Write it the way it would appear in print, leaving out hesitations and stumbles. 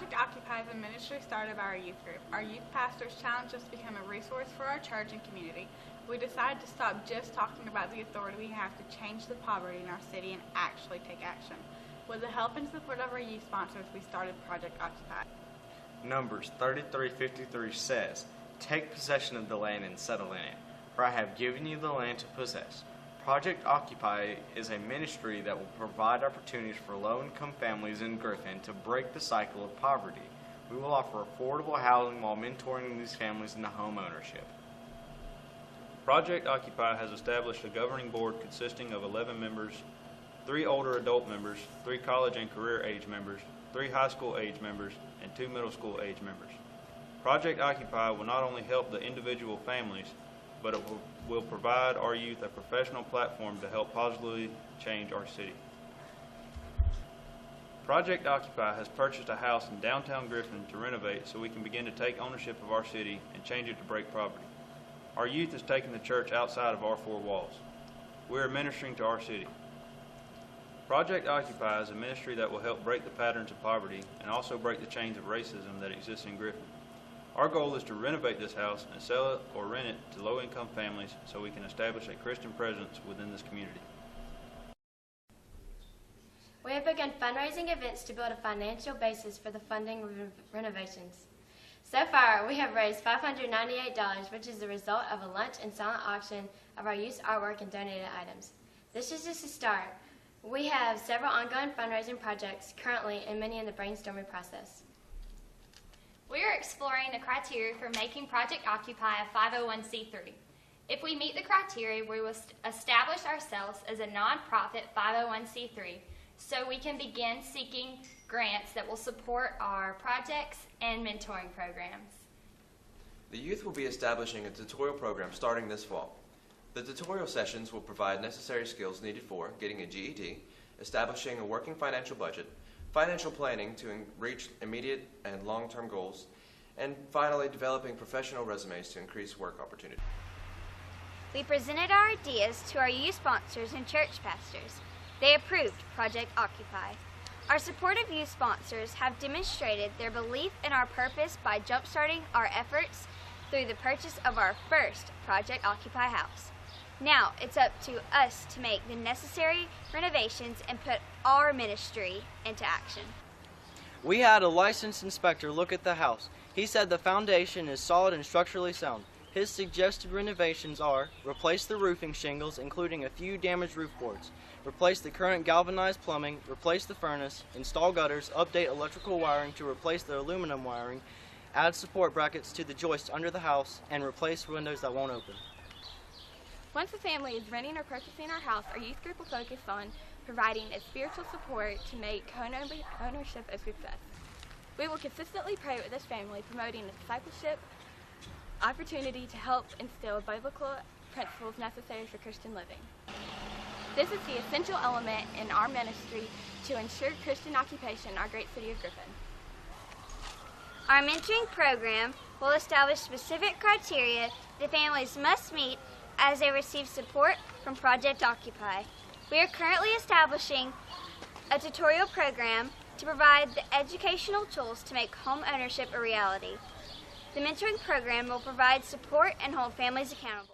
Project Occupy is a ministry started by our youth group. Our youth pastors challenged us to become a resource for our church and community. We decided to stop just talking about the authority we have to change the poverty in our city and actually take action. With the help and support of our youth sponsors, we started Project Occupy. Numbers 33:53 says, "Take possession of the land and settle in it, for I have given you the land to possess." Project Occupy is a ministry that will provide opportunities for low-income families in Griffin to break the cycle of poverty. We will offer affordable housing while mentoring these families into home ownership. Project Occupy has established a governing board consisting of 11 members, 3 older adult members, 3 college and career age members, 3 high school age members, and 2 middle school age members. Project Occupy will not only help the individual families, but it will provide our youth a professional platform to help positively change our city. Project Occupy has purchased a house in downtown Griffin to renovate so we can begin to take ownership of our city and change it to break poverty. Our youth is taking the church outside of our 4 walls. We are ministering to our city. Project Occupy is a ministry that will help break the patterns of poverty and also break the chains of racism that exist in Griffin. Our goal is to renovate this house and sell it or rent it to low-income families so we can establish a Christian presence within this community. We have begun fundraising events to build a financial basis for the funding of renovations. So far, we have raised $598, which is the result of a lunch and silent auction of our youth artwork and donated items. This is just a start. We have several ongoing fundraising projects currently and many in the brainstorming process. We are exploring the criteria for making Project Occupy a 501c3. If we meet the criteria, we will establish ourselves as a nonprofit 501c3 so we can begin seeking grants that will support our projects and mentoring programs. The youth will be establishing a tutorial program starting this fall. The tutorial sessions will provide necessary skills needed for getting a GED, establishing a working financial budget, financial planning to reach immediate and long-term goals, and finally developing professional resumes to increase work opportunity. We presented our ideas to our youth sponsors and church pastors. They approved Project Occupy. Our supportive youth sponsors have demonstrated their belief in our purpose by jumpstarting our efforts through the purchase of our first Project Occupy house. Now it's up to us to make the necessary renovations and put our ministry into action. We had a licensed inspector look at the house. He said the foundation is solid and structurally sound. His suggested renovations are: replace the roofing shingles, including a few damaged roof boards, replace the current galvanized plumbing, replace the furnace, install gutters, update electrical wiring to replace the aluminum wiring, add support brackets to the joists under the house, and replace windows that won't open. Once a family is renting or purchasing our house, our youth group will focus on providing a spiritual support to make ownership a success. We will consistently pray with this family, promoting a discipleship opportunity to help instill biblical principles necessary for Christian living. This is the essential element in our ministry to ensure Christian occupation in our great city of Griffin. Our mentoring program will establish specific criteria the families must meet as they receive support from Project Occupy. We are currently establishing a tutorial program to provide the educational tools to make home ownership a reality. The mentoring program will provide support and hold families accountable.